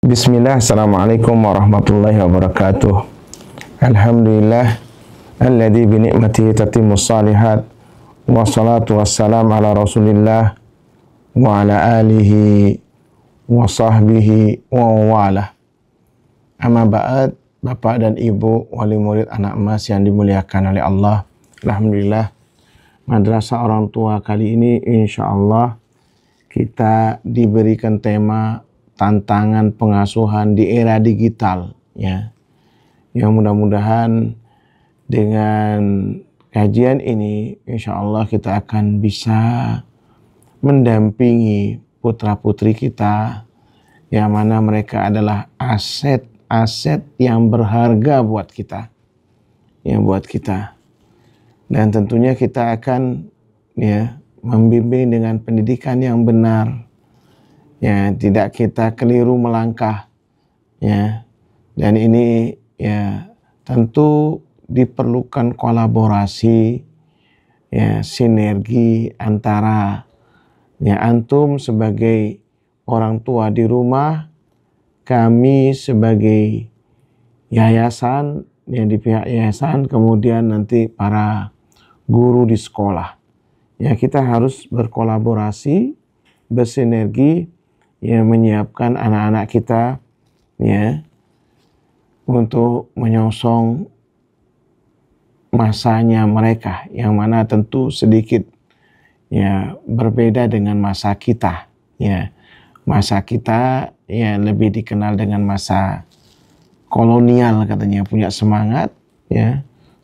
Bismillah, Assalamualaikum warahmatullahi wabarakatuh. Alhamdulillah alladzi bi ni'matihi tatimmus shalihat, wassalatu wassalamu ala Rasulillah wa ala alihi wa sahbihi wa wala. Amma ba'd, Bapak dan Ibu wali murid anak emas yang dimuliakan oleh Allah. Alhamdulillah, madrasah orang tua kali ini insyaallah kita diberikan tema tantangan pengasuhan di era digital, ya. Yang mudah-mudahan dengan kajian ini insya Allah kita akan bisa mendampingi putra-putri kita yang mana mereka adalah aset yang berharga buat kita, dan tentunya kita akan membimbing dengan pendidikan yang benar, tidak kita keliru melangkah, dan ini tentu diperlukan kolaborasi, sinergi antara antum sebagai orang tua di rumah, kami sebagai yayasan, di pihak yayasan, kemudian nanti para guru di sekolah. Kita harus berkolaborasi, bersinergi, menyiapkan anak-anak kita untuk menyongsong masanya mereka, yang mana tentu sedikit berbeda dengan masa kita. Masa kita lebih dikenal dengan masa kolonial, katanya, punya semangat,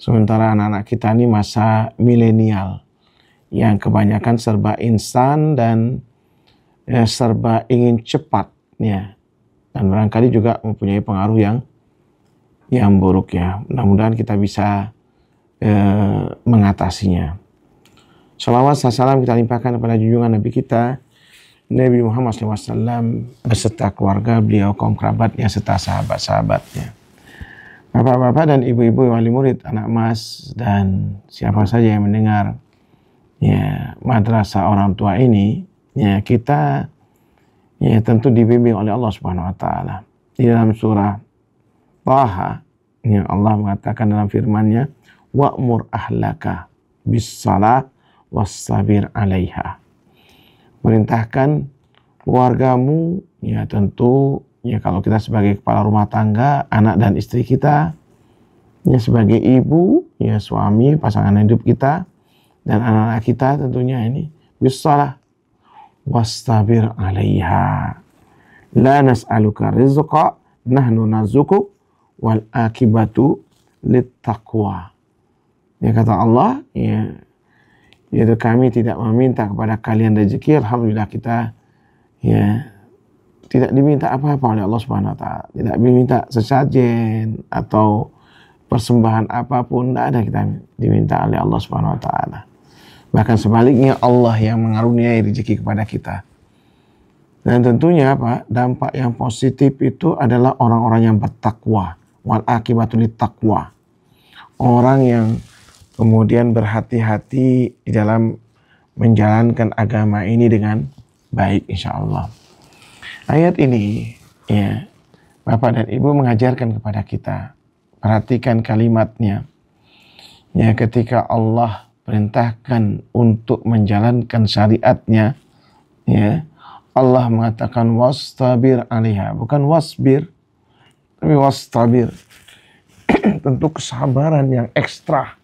sementara anak-anak kita ini masa milenial yang kebanyakan serba instan dan serba ingin cepat, dan barangkali juga mempunyai pengaruh yang buruk, Mudah-mudahan kita bisa mengatasinya. Salawat salam kita limpahkan kepada junjungan Nabi kita Nabi Muhammad SAW beserta keluarga beliau, kaum kerabatnya, serta sahabat-sahabatnya. Bapak-bapak dan ibu-ibu wali murid anak emas dan siapa saja yang mendengar madrasah orang tua ini, kita tentu dibimbing oleh Allah Subhanahu wa taala. Di dalam surah Taha, Allah mengatakan dalam firman-Nya, wa'mur ahlaka bis-shalah was-sabir 'alaiha. Perintahkan keluargamu, tentu kalau kita sebagai kepala rumah tangga, anak dan istri kita, sebagai ibu, suami, pasangan hidup kita, dan anak-anak kita tentunya ini bis-shalah was-sabir 'alaiha. La nas'aluka rizqa, nahnu narzuquk wal akibatu littaqwa. Kata Allah, yaitu kami tidak meminta kepada kalian rezeki. Alhamdulillah kita tidak diminta apa-apa oleh Allah Subhanahu wa taala. Tidak diminta sesajen atau persembahan apapun, tidak ada kita diminta oleh Allah Subhanahu wa taala. Bahkan sebaliknya, Allah yang mengaruniai rezeki kepada kita. Dan tentunya dampak yang positif itu adalah orang-orang yang bertakwa. Wal akibatu littaqwa. Orang yang kemudian berhati-hati di dalam menjalankan agama ini dengan baik, insya Allah. Ayat ini, Bapak dan Ibu mengajarkan kepada kita, perhatikan kalimatnya. Ketika Allah perintahkan untuk menjalankan syariatnya, Allah mengatakan wastabir 'alaiha, bukan wasbir, tapi wastabir. Tentu kesabaran yang ekstra.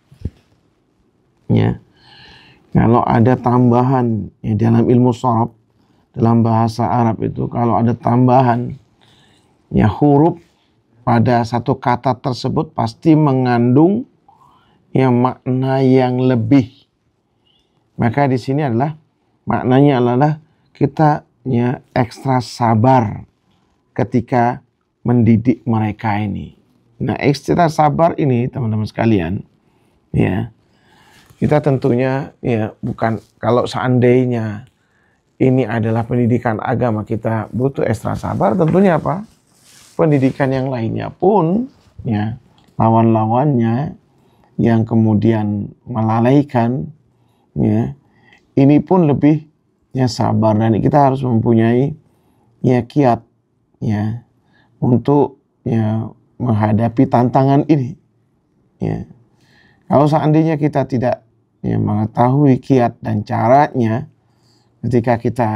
Kalau ada tambahan dalam ilmu sharaf, dalam bahasa Arab itu, kalau ada tambahan huruf pada satu kata tersebut pasti mengandung makna yang lebih. Maka di sini adalah maknanya adalah kita ekstra sabar ketika mendidik mereka ini. Nah, ekstra sabar ini, teman-teman sekalian, kita tentunya bukan, kalau seandainya ini adalah pendidikan agama, kita butuh ekstra sabar, tentunya pendidikan yang lainnya pun, lawan-lawannya yang kemudian melalaikan, ini pun lebih sabar, dan kita harus mempunyai kiat, untuk ya menghadapi tantangan ini. Ya. Kalau seandainya kita tidak ya mengetahui kiat dan caranya ketika kita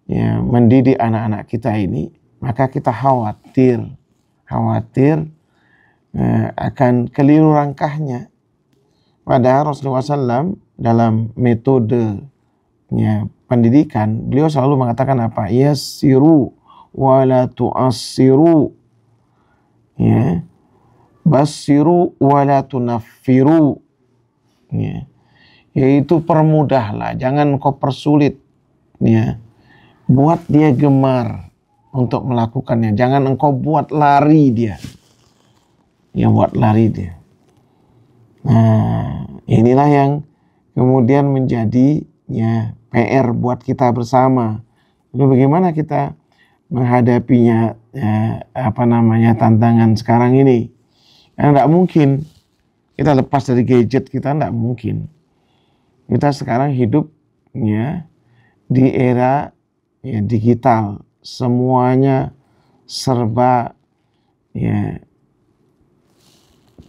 ya mendidik anak-anak kita ini, maka kita khawatir akan keliru langkahnya. Padahal Rasulullah SAW dalam metodenya pendidikan, beliau selalu mengatakan apa? Yassiru wa la tu'assiru. Ya. Bassiru wa la tunaffiru. Ya. Yaitu permudahlah, jangan kau persulit. Ya. Buat dia gemar untuk melakukannya. Jangan engkau buat lari dia. Ya, buat lari dia. Nah, inilah yang kemudian menjadi ya PR buat kita bersama. Lalu bagaimana kita menghadapinya tantangan sekarang ini? Karena tidak mungkin kita lepas dari gadget, kita tidak mungkin. Kita sekarang hidup ya di era ya digital, semuanya serba ya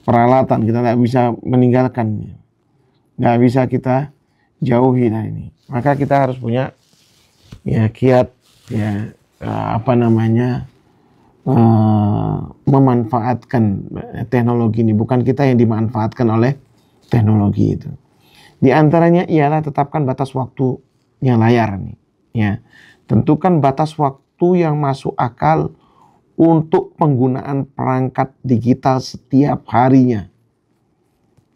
peralatan, kita tidak bisa meninggalkannya, nggak bisa kita jauhi dari ini. Maka kita harus punya ya kiat ya memanfaatkan teknologi ini, bukan kita yang dimanfaatkan oleh teknologi itu. Di antaranya ialah tetapkan batas waktunya layar nih, ya. Tentukan batas waktu yang masuk akal untuk penggunaan perangkat digital setiap harinya.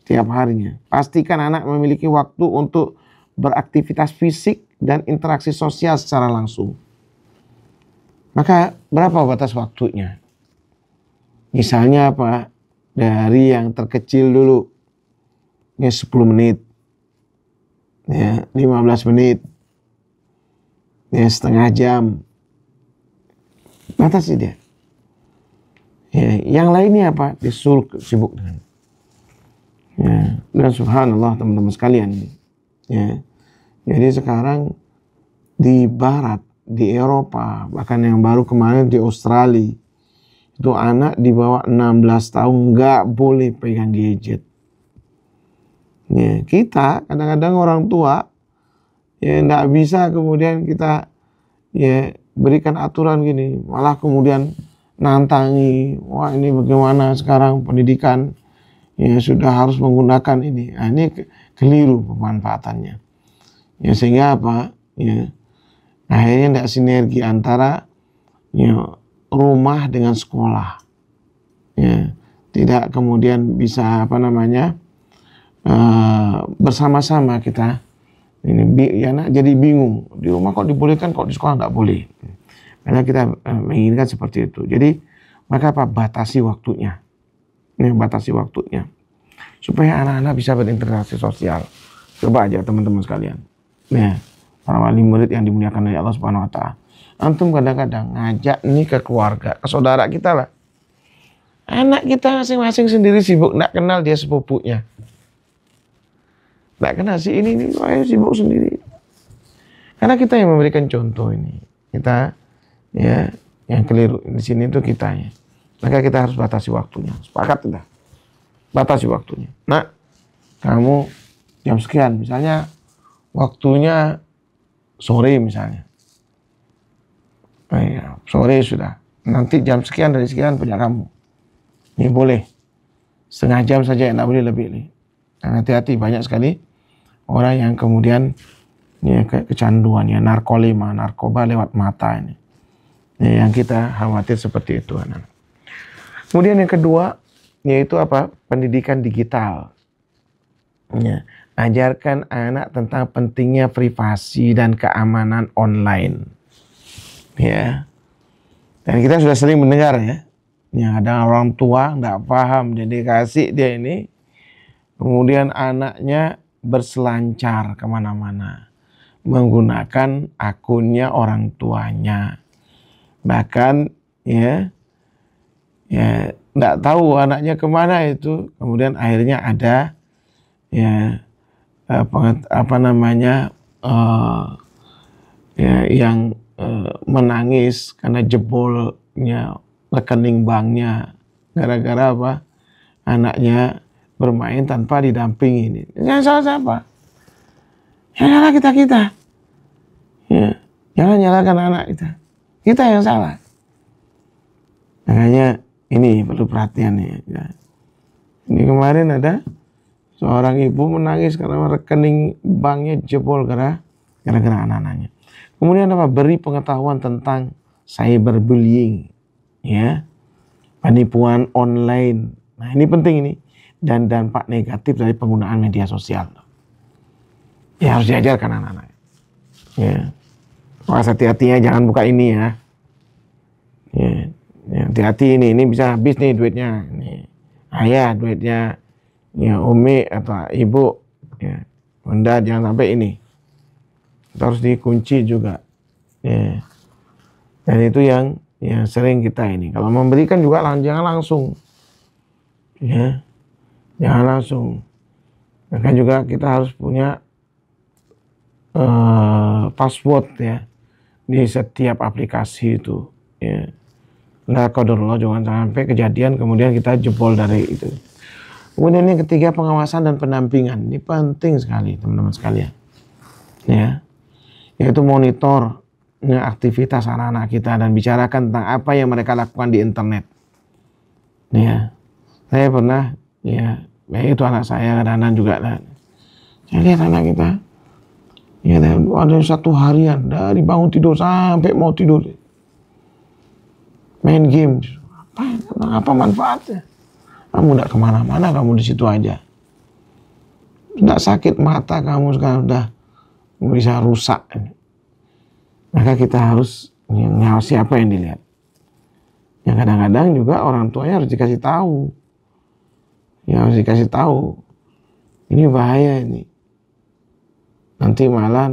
Setiap harinya. Pastikan anak memiliki waktu untuk beraktivitas fisik dan interaksi sosial secara langsung. Maka berapa batas waktunya? Misalnya apa? Dari yang terkecil dulu. Ya 10 menit. Ya 15 menit. Ya setengah jam. Batasi dia. Ya, yang lainnya apa? Disuruh sibuk dengan. Ya, dan subhanallah teman-teman sekalian. Ya, jadi sekarang di Barat, di Eropa, bahkan yang baru kemarin di Australia, itu anak di bawah 16 tahun nggak boleh pegang gadget. Ya, kita kadang-kadang orang tua ya nggak bisa kemudian kita ya berikan aturan gini, malah kemudian nantangi, wah ini bagaimana sekarang pendidikan ya sudah harus menggunakan ini. Nah, ini keliru pemanfaatannya. Ya sehingga apa? Ya akhirnya tidak sinergi antara ya rumah dengan sekolah. Ya, tidak kemudian bisa bersama-sama kita ini ya jadi bingung, di rumah kok dibolehkan, kok di sekolah nggak boleh. Karena kita menginginkan seperti itu. Jadi maka apa? Batasi waktunya. Ini batasi waktunya. Supaya anak-anak bisa berinteraksi sosial. Coba aja teman-teman sekalian. Nah, para wali murid yang dimuliakan oleh Allah Subhanahu wa taala. Antum kadang-kadang ngajak nih ke keluarga, ke saudara kita lah. Anak kita masing-masing sendiri sibuk, enggak kenal dia sepupunya. Enggak kenal si ini sibuk sendiri. Karena kita yang memberikan contoh ini. Kita ya yang keliru di sini itu kitanya. Maka kita harus batasi waktunya. Sepakat tidak? Batasi waktunya. Nah, kamu jam sekian, misalnya waktunya sore misalnya. Ya, sore sudah. Nanti jam sekian dari sekian punya kamu. Ini boleh. Setengah jam saja, tidak boleh lebih nih. Dan hati-hati, banyak sekali orang yang kemudian ya, kecanduan, ya narkoba lewat mata ini. Ya, yang kita khawatir seperti itu, anak. Kemudian yang kedua, yaitu apa? Pendidikan digital. Ya, ajarkan anak tentang pentingnya privasi dan keamanan online. Ya, dan kita sudah sering mendengar ya, yang ada orang tua nggak paham, jadi kasih dia ini, kemudian anaknya berselancar kemana-mana, menggunakan akunnya orang tuanya. Bahkan ya nggak tahu anaknya kemana itu, kemudian akhirnya ada ya yang menangis karena jebolnya rekening banknya gara-gara apa? Anaknya bermain tanpa didampingi. Yang salah siapa? Yang salah kita. Ya, jangan nyalahkan anak kita. Kita yang salah. Makanya ini perlu perhatian ya. Ini kemarin ada seorang ibu menangis karena rekening banknya jebol gara-gara anak-anaknya. Kemudian apa? Beri pengetahuan tentang cyberbullying, ya, penipuan online. Nah ini penting ini, dan dampak negatif dari penggunaan media sosial. Ya harus diajarkan anak-anak. Ya, awas hati-hatinya jangan buka ini ya. Ya, hati-hati ini bisa habis nih duitnya. Nih, ayah duitnya, ya umi atau ibu, ya, bunda jangan sampai ini. Harus dikunci juga. Ya. Dan itu yang sering kita ini. Kalau memberikan juga jangan langsung. Ya. Jangan langsung. Maka juga kita harus punya password ya di setiap aplikasi itu. Ya. Nah, qadarullah jangan sampai kejadian kemudian kita jebol dari itu. Kemudian yang ketiga, pengawasan dan pendampingan. Ini penting sekali teman-teman sekalian. Ya. Yaitu monitor aktivitas anak-anak kita dan bicarakan tentang apa yang mereka lakukan di internet. Ya. Saya pernah ya itu anak saya kadang-kadang juga saya lihat anak kita ya ada satu harian dari bangun tidur sampai mau tidur main game. Apa manfaatnya? Kamu tidak kemana-mana, kamu di situ aja. Tidak sakit mata kamu sekarang udah bisa rusak. Maka kita harus ngawasi apa yang dilihat. Yang kadang-kadang juga orang tuanya harus dikasih tahu. Ya harus dikasih tahu. Ini bahaya ini. Nanti malah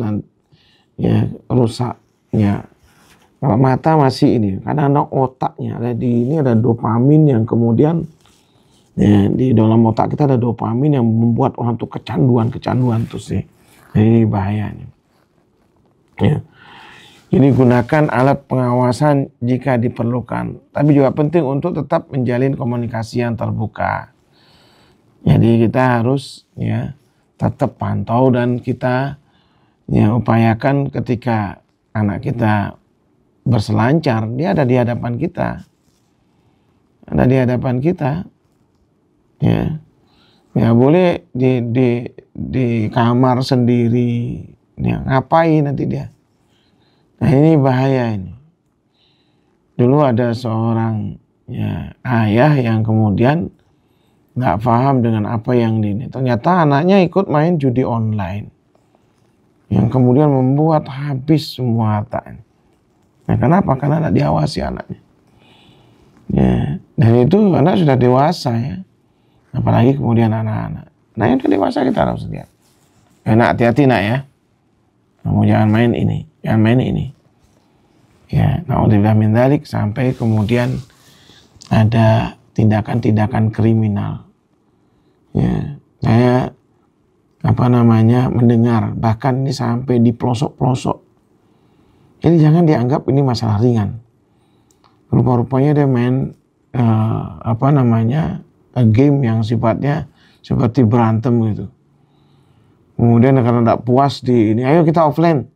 ya rusak. Ya. Kalau mata masih ini, kadang-kadang otaknya ada ini ada dopamin yang kemudian ya, di dalam otak kita ada dopamin yang membuat orang tuh kecanduan tuh sih. Ini bahayanya. Ya. Jadi gunakan alat pengawasan jika diperlukan. Tapi juga penting untuk tetap menjalin komunikasi yang terbuka. Jadi kita harus ya tetap pantau dan kita ya upayakan ketika anak kita berselancar, dia ada di hadapan kita. Ada di hadapan kita. Ya. Ya boleh di kamar sendiri. Ya, ngapain nanti dia? Nah ini bahaya ini. Dulu ada seorang ya, ayah yang kemudian nggak paham dengan apa yang ini. Ternyata anaknya ikut main judi online. Yang kemudian membuat habis semua harta. Nah kenapa? Karena tidak diawasi anaknya. Ya, dan itu anak sudah dewasa ya. Apalagi kemudian anak-anak. Nah yang sudah dewasa kita harus lihat. Ya nak hati-hati nak ya. Kamu jangan main ini. Jangan main ini. Ya, naudzubillah min dzalik sampai kemudian ada tindakan-tindakan kriminal. Ya, saya mendengar bahkan ini sampai di pelosok-pelosok. Ini jangan dianggap ini masalah ringan. Rupa-rupanya dia main game yang sifatnya seperti berantem gitu. Kemudian karena tidak puas di ini, ayo kita offline.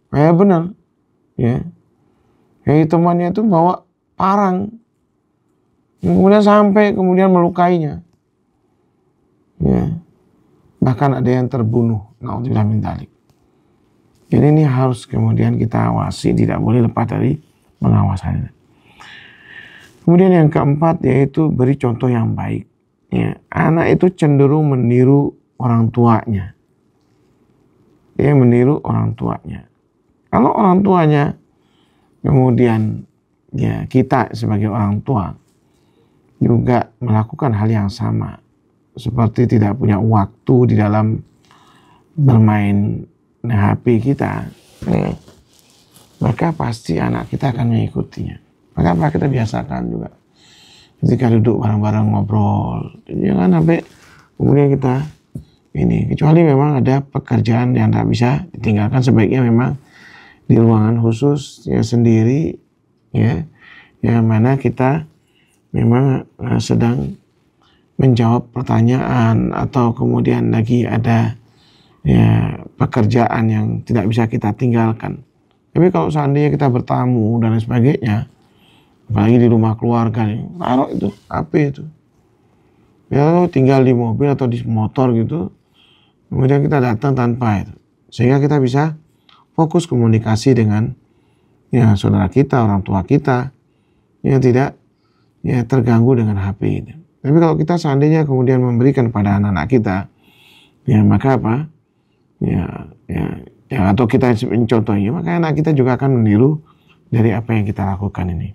Ya benar. Ya. Jadi temannya itu bawa parang. Kemudian sampai kemudian melukainya. Ya. Bahkan ada yang terbunuh. Naudzubillah min dzalik. Jadi ini harus kemudian kita awasi, tidak boleh lepas dari pengawasannya. Kemudian yang keempat yaitu beri contoh yang baik. Ya, anak itu cenderung meniru orang tuanya. Dia meniru orang tuanya. Kalau orang tuanya kemudian ya kita sebagai orang tua juga melakukan hal yang sama, seperti tidak punya waktu di dalam bermain HP kita, maka pasti anak kita akan mengikutinya. Maka apa kita biasakan juga ketika duduk bareng-bareng ngobrol, jangan sampai kemudian kita ini, kecuali memang ada pekerjaan yang tidak bisa ditinggalkan, sebaiknya memang di ruangan khusus ya sendiri ya, yang mana kita memang sedang menjawab pertanyaan atau kemudian lagi ada ya pekerjaan yang tidak bisa kita tinggalkan. Tapi kalau seandainya kita bertamu dan lain sebagainya, apalagi di rumah keluarga nih, taruh itu HP itu. Ya tinggal di mobil atau di motor gitu, kemudian kita datang tanpa itu. Sehingga kita bisa fokus komunikasi dengan ya saudara kita, orang tua kita, yang tidak ya terganggu dengan HP itu. Tapi kalau kita seandainya kemudian memberikan pada anak-anak kita, ya maka apa? Ya atau kita mencontohnya, maka anak kita juga akan meniru dari apa yang kita lakukan ini.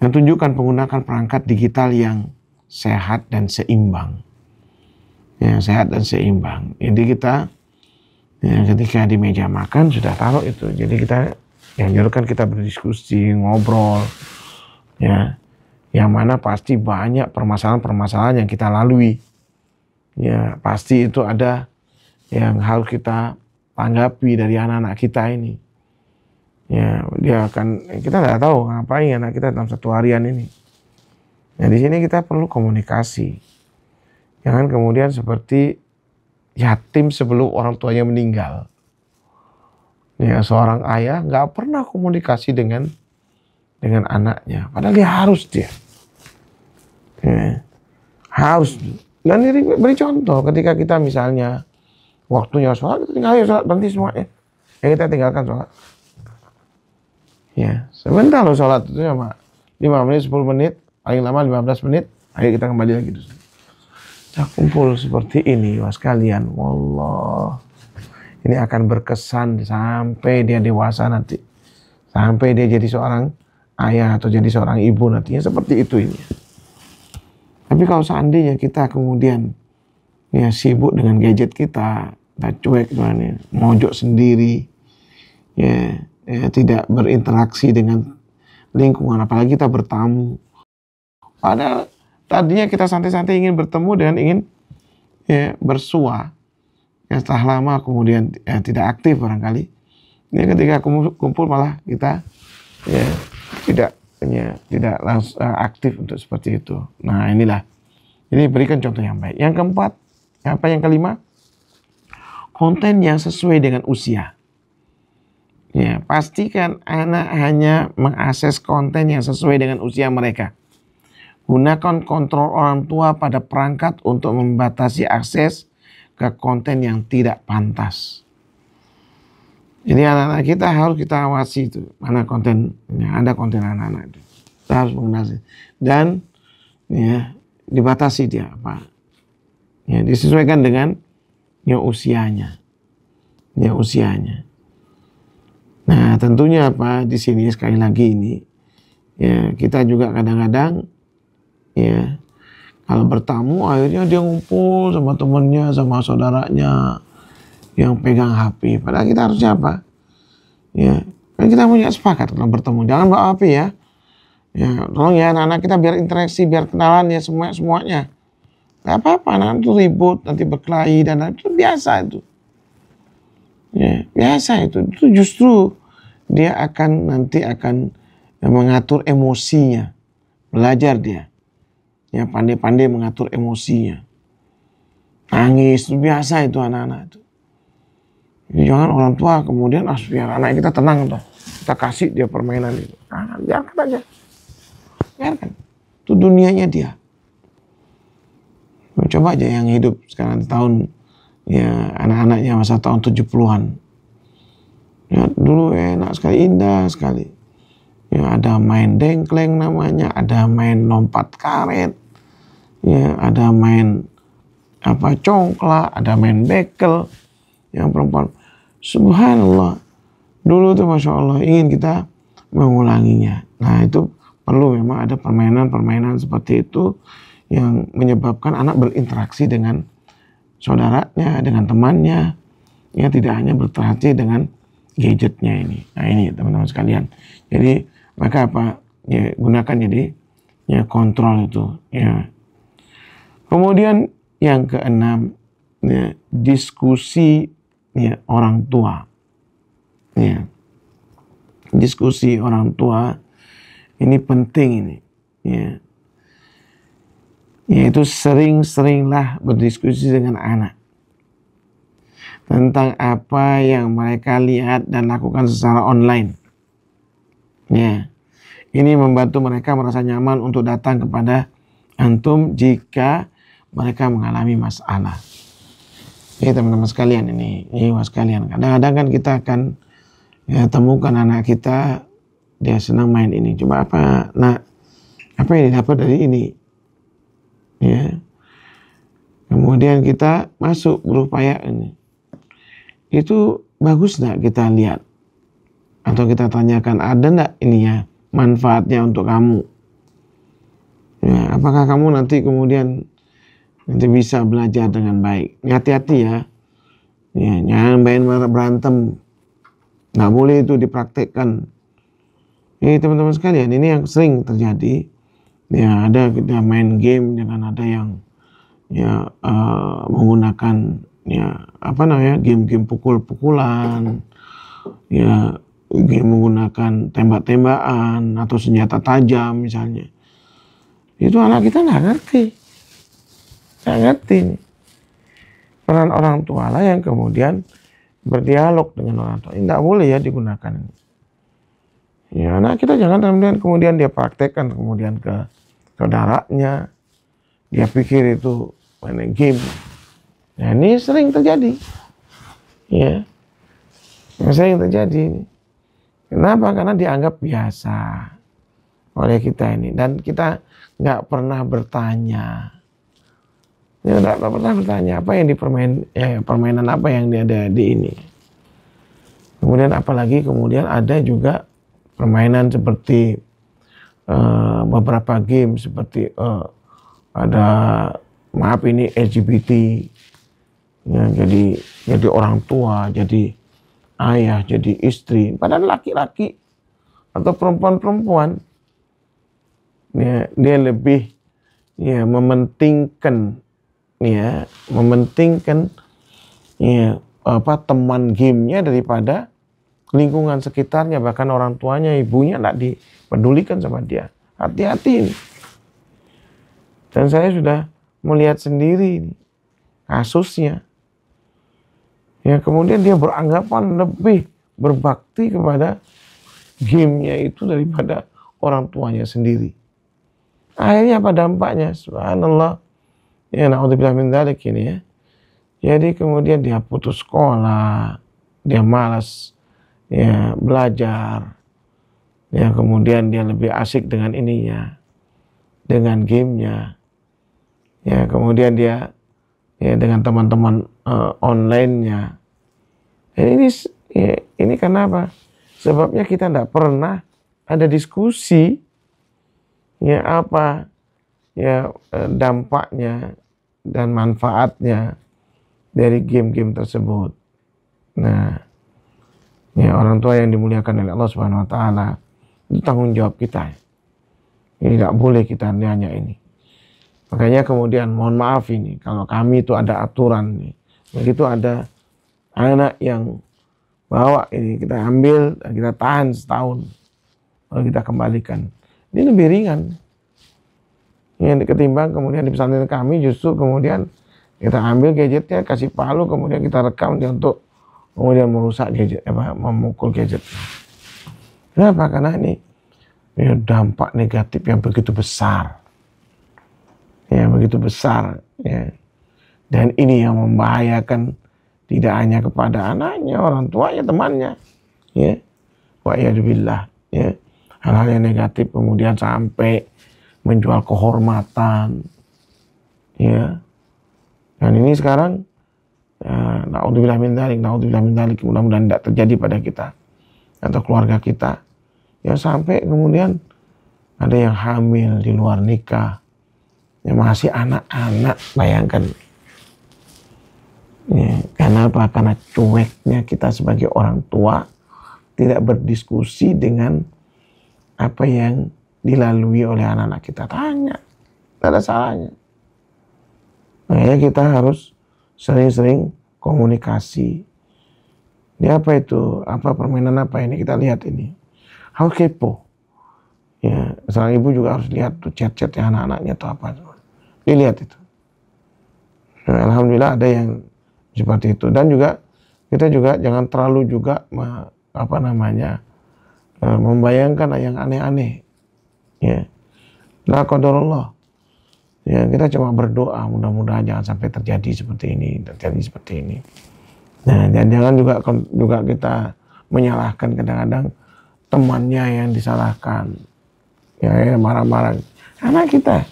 Dan tunjukkan penggunaan perangkat digital yang sehat dan seimbang. Ya, sehat dan seimbang. Jadi kita ya, ketika di meja makan sudah taruh itu. Jadi kita yang dilakukan kita berdiskusi, ngobrol, ya, yang mana pasti banyak permasalahan-permasalahan yang kita lalui. Ya, pasti itu ada yang harus kita tanggapi dari anak-anak kita ini. Ya, kita nggak tahu ngapain anak kita dalam satu harian ini. Nah, di sini kita perlu komunikasi. Jangan kemudian seperti yatim sebelum orang tuanya meninggal. Ya, seorang ayah nggak pernah komunikasi dengan anaknya. Padahal dia harus dia. Ya, harus. Dan beri contoh ketika kita misalnya waktunya sholat, kita tinggal sholat, berhenti semuanya. Ya kita tinggalkan sholat. Ya, sebentar loh sholat itu cuma 5 menit, 10 menit, paling lama 15 menit, ayo kita kembali lagi. Kita kumpul seperti ini, was kalian. Wallah, ini akan berkesan sampai dia dewasa nanti. Sampai dia jadi seorang ayah atau jadi seorang ibu nantinya seperti itu ini. Tapi kalau seandainya kita kemudian ya sibuk dengan gadget kita cuek mojok sendiri, ya tidak berinteraksi dengan lingkungan, apalagi kita bertamu. Padahal tadinya kita santai-santai ingin bertemu dan ingin ya bersua. Ya setelah lama kemudian ya, tidak aktif barangkali. Ya ketika kumpul malah kita ya tidak langsung aktif untuk seperti itu. Nah inilah. Jadi berikan contoh yang baik. Yang keempat, yang kelima, konten yang sesuai dengan usia. Ya, pastikan anak hanya mengakses konten yang sesuai dengan usia mereka. Gunakan kontrol orang tua pada perangkat untuk membatasi akses ke konten yang tidak pantas. Jadi anak-anak kita harus kita awasi itu, mana konten, ya, ada konten anak-anak itu. Kita harus mengenali dan ya dibatasi dia apa. Ya, disesuaikan dengan ya usianya. Ya usianya. Nah, tentunya apa di sini sekali lagi ini ya kita juga kadang-kadang ya kalau bertamu akhirnya dia ngumpul sama temennya, sama saudaranya yang pegang HP. Padahal kita harusnya apa? Ya, kan kita punya sepakat kalau bertemu jangan bawa HP ya. Ya, tolong ya anak-anak kita biar interaksi, biar kenalan ya semuanya. Gak apa-apa, anak itu ribut, nanti berkelahi dan itu biasa itu. Ya, biasa itu. Itu justru dia nanti akan mengatur emosinya. Belajar dia. Ya, pandai-pandai mengatur emosinya. Nangis, itu biasa itu anak-anak itu. Jadi jangan orang tua kemudian biar anak kita tenang toh. Kita kasih dia permainan itu. Nah, biarkan aja. Biarkan. Itu dunianya dia. Coba aja yang hidup sekarang tahun ya anak-anaknya masa tahun 70-an. Ya, dulu enak sekali, indah sekali. Ya, ada main dengkleng namanya, ada main lompat karet. Ya, ada main congklak, ada main bekel. Yang perempuan, subhanallah. Dulu tuh Masya Allah ingin kita mengulanginya. Nah itu perlu memang ada permainan-permainan seperti itu yang menyebabkan anak berinteraksi dengan saudaranya, dengan temannya. Ya tidak hanya berinteraksi dengan gadgetnya ini. Nah ini teman-teman sekalian. Jadi maka apa? Ya gunakan jadi ya kontrol itu. Ya. Kemudian yang keenam, ya, diskusi ya orang tua. Ya. Diskusi orang tua Ini penting ini, ya. Yaitu sering-seringlah berdiskusi dengan anak tentang apa yang mereka lihat dan lakukan secara online. Ya, ini membantu mereka merasa nyaman untuk datang kepada antum jika mereka mengalami masalah. Ini teman-teman sekalian, ini mas sekalian. Kadang-kadang kan kita akan temukan anak kita, dia senang main ini. Coba apa yang didapat dari ini? Ya. Kemudian kita masuk berupaya ini. Itu bagus nggak kita lihat? Atau kita tanyakan, ada nggak ininya manfaatnya untuk kamu? Ya, apakah kamu nanti kemudian bisa belajar dengan baik? Hati-hati ya. Ya, jangan main berantem. Nggak boleh itu dipraktekkan. Ini teman-teman sekalian, ini yang sering terjadi. Ya, ada kita main game dengan ada yang menggunakan game-game pukul-pukulan, ya game menggunakan tembak-tembakan atau senjata tajam misalnya. Itu anak kita nggak ngerti nih. Peran orang tua lah yang kemudian berdialog dengan orang tua. Ini nggak boleh ya digunakan. Ya, anak kita jangan kemudian dia praktekkan kemudian ke saudaranya. Dia pikir itu main game. Nah, ini sering terjadi. Ya. Sering terjadi. Kenapa? Karena dianggap biasa oleh kita ini. Dan kita nggak pernah bertanya. Ya, nggak pernah bertanya apa yang permainan apa yang ada di ini. Kemudian apalagi kemudian ada juga permainan seperti beberapa game seperti ada ini LGBT, ya, jadi orang tua, jadi ayah, jadi istri, padahal laki-laki atau perempuan-perempuan, ya, dia lebih mementingkan teman gamenya daripada lingkungan sekitarnya, bahkan orang tuanya, ibunya nggak dipedulikan sama dia. Hati-hati. Dan saya sudah melihat sendiri kasusnya. Ya, kemudian dia beranggapan lebih berbakti kepada gamenya itu daripada orang tuanya sendiri. Akhirnya apa dampaknya? Subhanallah. Ya, na'udzubillah min dzalik ini ya. Jadi kemudian dia putus sekolah, dia malas belajar, ya, kemudian dia lebih asik dengan ininya, dengan gamenya, ya, kemudian dia dengan teman-teman online-nya. Ini kenapa? Sebabnya kita tidak pernah ada diskusi apa dampaknya dan manfaatnya dari game-game tersebut. Nah, orang tua yang dimuliakan oleh Allah Subhanahu wa taala, itu tanggung jawab kita. Ini tidak boleh kita nanya ini. Makanya kemudian mohon maaf ini kalau kami itu ada aturan nih. Begitu ada anak yang bawa ini kita ambil dan kita tahan setahun, lalu kita kembalikan. Ini lebih ringan. Yang ketimbang kemudian di pesantren kami justru kemudian kita ambil gadgetnya, kasih palu, kemudian kita rekam dia untuk kemudian merusak gadget, memukul gadget. Kenapa? Karena ini dampak negatif yang begitu besar. Ya, begitu besar. Ya. Dan ini yang membahayakan tidak hanya kepada anaknya, orang tuanya, temannya. Ya. Wa'iyadzubillah. Ya. Hal-hal yang negatif kemudian sampai menjual kehormatan. Ya. Dan ini sekarang na'udzubillah min dzalik, mudah-mudahan tidak terjadi pada kita atau keluarga kita. Ya, sampai kemudian ada yang hamil di luar nikah, yang masih anak-anak, bayangkan. Ya, karena apa? Karena cueknya kita sebagai orang tua tidak berdiskusi dengan apa yang dilalui oleh anak-anak kita. Tanya, tidak ada salahnya. Makanya kita harus sering-sering komunikasi. Ini apa itu? Apa permainan apa ini? Kita lihat ini. Harus kepo. Ya, seorang ibu juga harus lihat tuh chat-chat yang anak-anaknya tuh apa. Dilihat itu. Nah, alhamdulillah ada yang seperti itu. Dan juga kita juga jangan terlalu juga membayangkan yang aneh-aneh. Ya, la qadarullah. Ya, kita cuma berdoa mudah-mudahan jangan sampai terjadi seperti ini. Nah, dan jangan juga kita menyalahkan kadang-kadang temannya yang disalahkan. Ya, marah-marah. Karena kita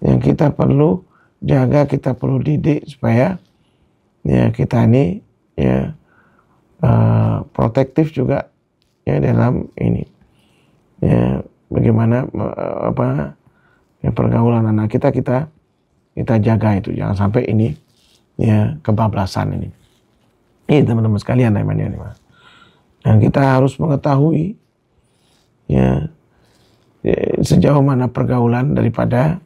yang kita perlu jaga, kita perlu didik supaya ya kita ini ya protektif juga ya dalam ini. Ya, bagaimana ya, pergaulan anak kita jaga itu, jangan sampai ini ya kebablasan ini. Ini teman-teman sekalian namanya ini, Mas. Dan kita harus mengetahui ya sejauh mana pergaulan daripada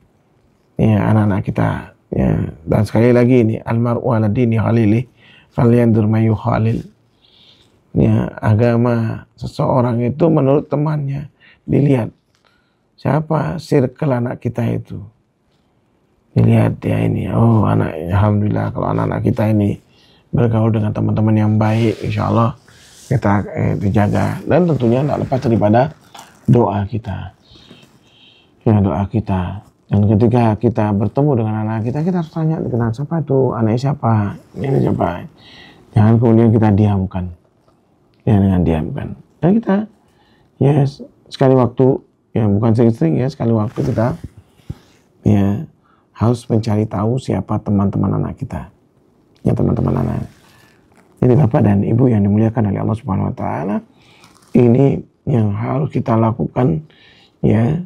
ya anak-anak kita ya. Dan sekali lagi ini almar'u ala dini khalili falyanzur may yukhalil. Ya, agama seseorang itu menurut temannya, dilihat siapa circle anak kita itu. Dilihat ya ini, oh anak, alhamdulillah kalau anak-anak kita ini bergaul dengan teman-teman yang baik, insya Allah kita dijaga. Dan tentunya tidak lepas daripada doa kita. Ya, doa kita. Dan ketika kita bertemu dengan anak kita harus tanya, kenal siapa itu, anaknya siapa, ini siapa. Jangan kemudian kita diamkan. Ya, dengan diamkan. Dan kita ya sekali waktu, ya bukan sering-sering ya, sekali waktu kita ya harus mencari tahu siapa teman-teman anak kita. Ya, teman-teman anak. Jadi Bapak dan Ibu yang dimuliakan oleh Allah Subhanahu wa taala, ini yang harus kita lakukan ya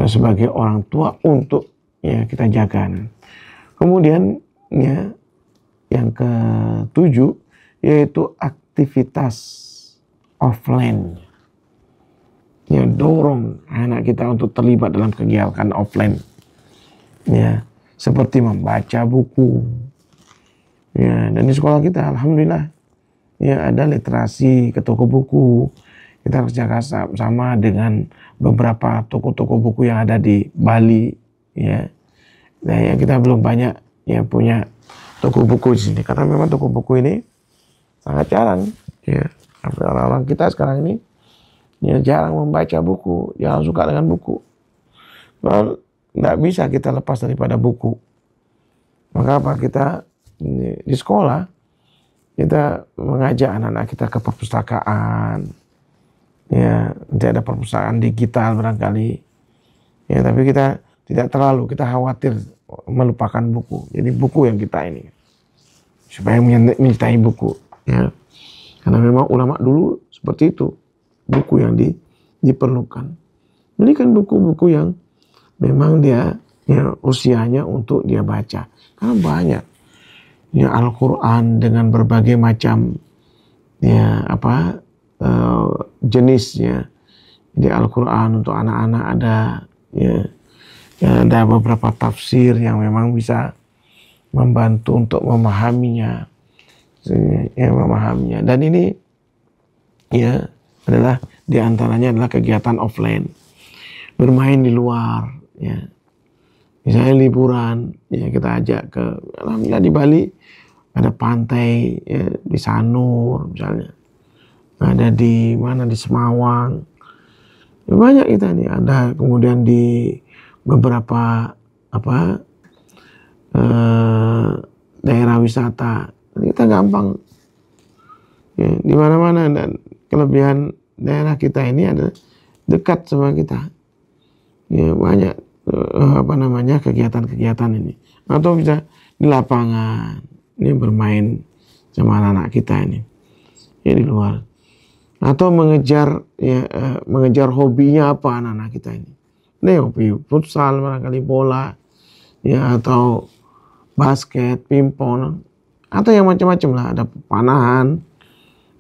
sebagai orang tua untuk ya kita jaga. Kemudian ya yang ke-7 yaitu aktivitas offline. Ya, dorong anak kita untuk terlibat dalam kegiatan offline. Ya, seperti membaca buku. Ya, dan di sekolah kita alhamdulillah ya ada literasi ke toko buku. Kita harus jaga sama dengan beberapa toko-toko buku yang ada di Bali ya. Nah, ya kita belum banyak ya punya toko buku di sini karena memang toko buku ini sangat jarang ya. Orang-orang kita sekarang ini ya jarang membaca buku, jarang suka dengan buku. Kalau tidak bisa kita lepas daripada buku. Maka apa, kita di sekolah kita mengajak anak-anak kita ke perpustakaan. Ya, nanti ada perpustakaan digital barangkali. Ya, tapi kita tidak terlalu, kita khawatir melupakan buku. Jadi buku yang kita ini supaya mencintai buku. Ya. Karena memang ulama dulu seperti itu, buku yang diperlukan. Belikan buku-buku yang memang dia ya usianya untuk dia baca. Karena banyak ya Al-Quran dengan berbagai macam ya jenisnya. Jadi Al-Quran untuk anak-anak ada ya ada beberapa tafsir yang memang bisa membantu untuk memahaminya. Dan ini ya adalah diantaranya adalah kegiatan offline, bermain di luar ya, misalnya liburan ya kita ajak ke, alhamdulillah di Bali ada pantai ya, di Sanur misalnya, ada di mana di Semawang ya, banyak kita nih, ada kemudian di beberapa daerah wisata. Kita gampang ya, di mana-mana, dan kelebihan daerah kita ini ada dekat sama kita. Ya, banyak kegiatan-kegiatan ini. Atau bisa di lapangan, ini bermain sama anak-anak kita ini. Ya, di luar. Atau mengejar hobinya apa anak-anak kita ini. Ini hobi futsal, barangkali bola, ya, atau basket, pingpong, atau yang macam-macam lah, ada panahan,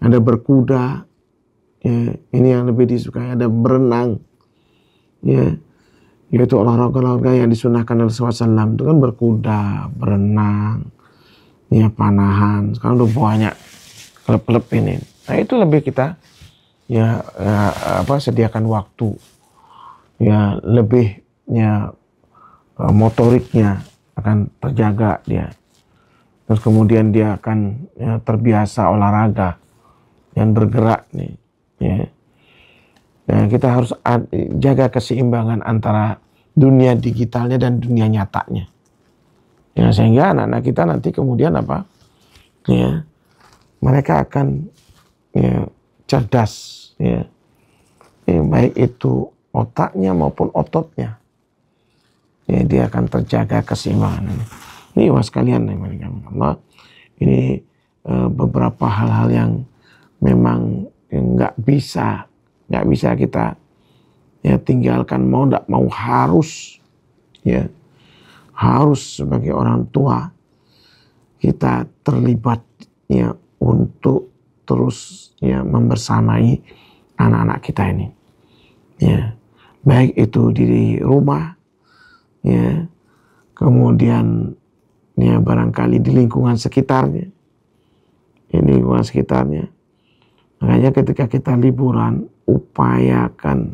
ada berkuda, ya, ini yang lebih disukai, ada berenang, ya, yaitu olahraga yang disunahkan oleh Rasulullah SAW itu kan berkuda, berenang, ya, panahan. Sekarang udah banyak klub-klub ini. Nah, itu lebih kita ya sediakan waktu ya lebihnya motoriknya akan terjaga dia. Terus kemudian dia akan ya, terbiasa olahraga dan bergerak nih. Ya. Dan kita harus jaga keseimbangan antara dunia digitalnya dan dunia nyatanya. Ya, sehingga anak-anak kita nanti kemudian apa? Ya, mereka akan ya, cerdas. Ya. Ya, baik itu otaknya maupun ototnya. Ya, dia akan terjaga keseimbangan. Ini was kalian Allah. Ini beberapa hal-hal yang memang nggak bisa kita ya tinggalkan, mau nggak mau harus ya harus sebagai orang tua kita terlibat ya untuk terus ya membersamai anak-anak kita ini ya, baik itu di rumah ya, kemudian ya barangkali di lingkungan sekitarnya, makanya ketika kita liburan upayakan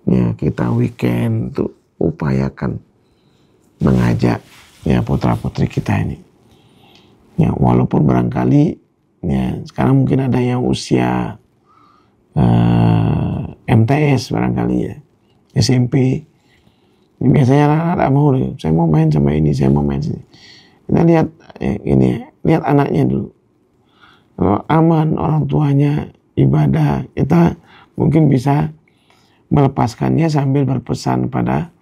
ya, kita weekend tuh upayakan mengajak ya putra-putri kita ini ya, walaupun barangkali ya sekarang mungkin ada yang usia MTS barangkali ya, SMP. Biasanya anak-anak mau, saya mau main sama ini, saya mau main sini. Kita lihat lihat anaknya dulu. Kalau aman orang tuanya ibadah, kita mungkin bisa melepaskannya sambil berpesan pada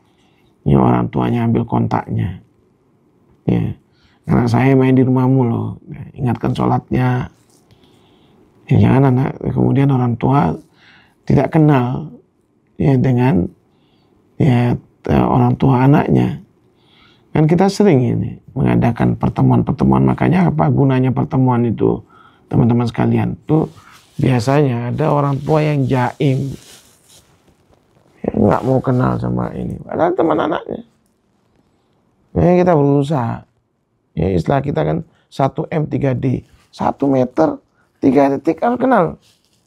ya, orang tuanya, ambil kontaknya. Ya, anak saya main di rumahmu loh, ingatkan sholatnya. Ya, jangan anak kemudian orang tua tidak kenal ya dengan ya orang tua anaknya. Kan kita sering ini mengadakan pertemuan-pertemuan, makanya apa gunanya pertemuan itu teman-teman sekalian? Tuh biasanya ada orang tua yang jaim, ya, nggak mau kenal sama ini, padahal teman anaknya. Ya, kita berusaha. Ya, istilah kita kan 1M 3D, 1 meter 3 detik harus kenal.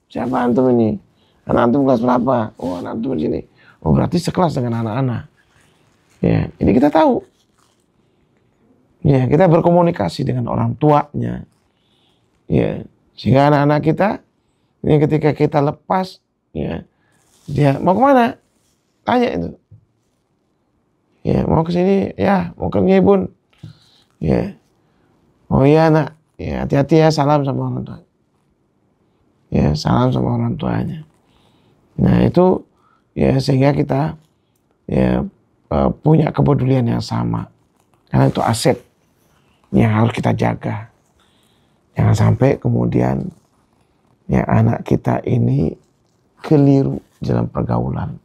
Siapa antum ini? Anak antum kelas berapa? Oh, anak antum di sini. Oh, berarti sekelas dengan anak-anak. Ya, ini kita tahu. Ya, kita berkomunikasi dengan orang tuanya. Ya, sehingga anak-anak kita ini ketika kita lepas, ya, dia mau kemana? Tanya itu. Ya, mau ke sini, ya, mau ke sini bun. Ya, oh iya nak, ya hati-hati ya, salam sama orang tua. Ya, salam sama orang tuanya. Nah itu ya sehingga kita ya punya kepedulian yang sama, karena itu aset yang harus kita jaga. Jangan sampai kemudian ya anak kita ini keliru dalam pergaulan,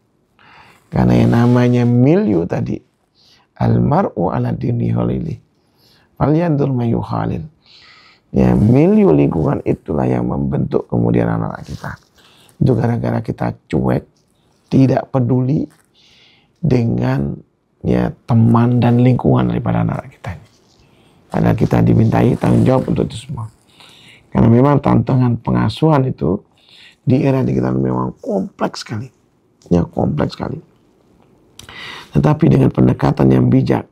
karena yang namanya milieu tadi, almar'u ala dini khalili falyanzur may yukhalil. Ya, milieu lingkungan itulah yang membentuk kemudian anak-anak kita. Itu gara-gara kita cuek, tidak peduli dengan ya teman dan lingkungan daripada anak-anak kita ini. Padahal kita dimintai tanggung jawab untuk itu semua. Karena memang tantangan pengasuhan itu di era digital memang kompleks sekali. Ya, kompleks sekali. Tetapi dengan pendekatan yang bijak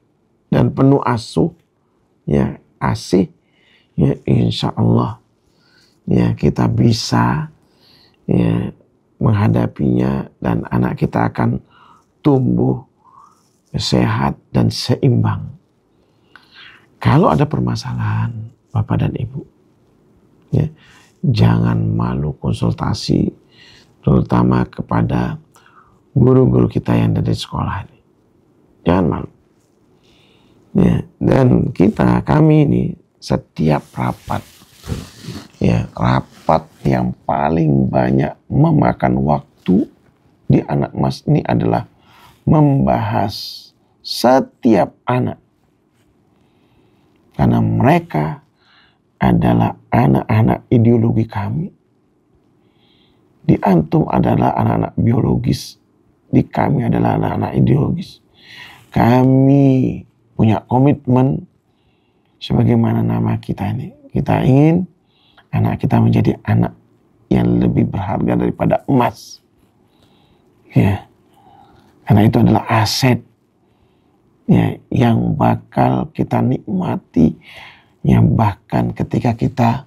dan penuh ya asih, ya insya Allah ya kita bisa ya menghadapinya, dan anak kita akan tumbuh sehat dan seimbang. Kalau ada permasalahan Bapak dan Ibu, ya jangan malu konsultasi, terutama kepada guru-guru kita yang ada di sekolah ini. Jangan malu. Ya, dan kami ini setiap rapat, ya rapat yang paling banyak memakan waktu di anak mas ini adalah membahas setiap anak, karena mereka adalah anak-anak ideologi kami. Di antum adalah anak-anak biologis, di kami adalah anak-anak ideologis. Kami punya komitmen sebagaimana nama kita ini. Kita ingin anak kita menjadi anak yang lebih berharga daripada emas. Ya. Karena itu adalah aset ya, yang bakal kita nikmati ya, bahkan ketika kita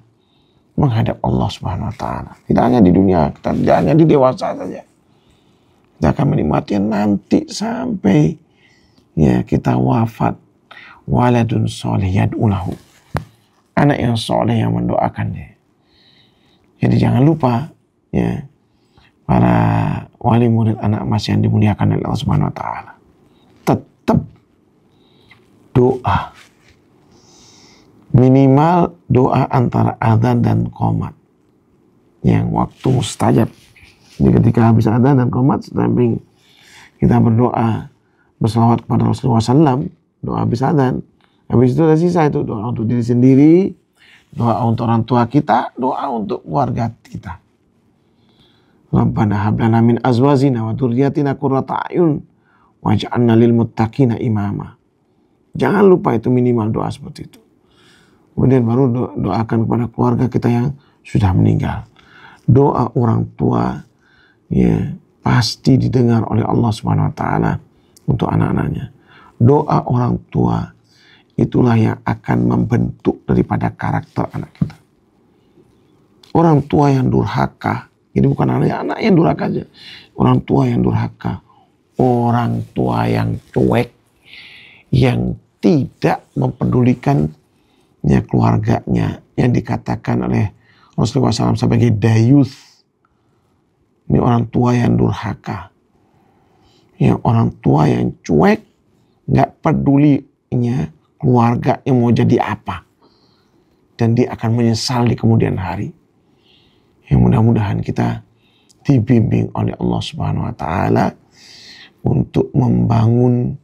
menghadap Allah Subhanahu wa taala. Tidak hanya di dunia, tidak hanya di dewasa saja. Kita akan menikmati nanti sampai ya kita wafat. Waladun soleh yad'ulahu. Anak yang soleh yang mendoakannya. Jadi jangan lupa ya, para wali murid anak emas yang dimuliakan oleh Allah Subhanahu wa taala. Tetap doa. Minimal doa antara adzan dan qomat. Yang waktu mustajab. Jadi ketika habis adzan dan qomat, samping kita berdoa, berselawat kepada Rasulullah SAW, doa habis adzan. Habis itu ada sisa itu doa untuk diri sendiri, doa untuk orang tua kita, doa untuk keluarga kita. Rabbana hab lana min azwajina wa dzurriyyatina qurrata a'yun waj'alna lil muttaqina imama. Jangan lupa itu minimal doa seperti itu. Kemudian baru doakan kepada keluarga kita yang sudah meninggal. Doa orang tua ya pasti didengar oleh Allah Subhanahu wa taala untuk anak-anaknya. Doa orang tua itulah yang akan membentuk daripada karakter anak kita. Orang tua yang durhaka, ini bukan anak yang durhaka aja. Orang tua yang durhaka, orang tua yang cuek, yang tidak mempedulikan ya, keluarganya, yang dikatakan oleh Rasulullah SAW sebagai dayuth. Ini orang tua yang durhaka. Ya, orang tua yang cuek, nggak pedulinya keluarga yang mau jadi apa. Dan dia akan menyesal di kemudian hari. Yang mudah-mudahan kita dibimbing oleh Allah Subhanahu wa taala untuk membangun,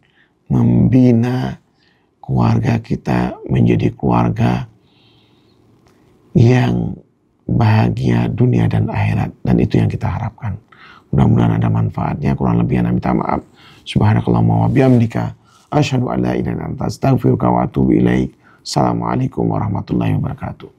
membina keluarga kita menjadi keluarga yang bahagia dunia dan akhirat, dan itu yang kita harapkan. Mudah-mudahan ada manfaatnya. Kurang lebihnya minta maaf. Subhanakallahumma wa bihamdika asyhadu an la ilaha illa anta astaghfiruka wa atubu ilaik. Assalamualaikum warahmatullahi wabarakatuh.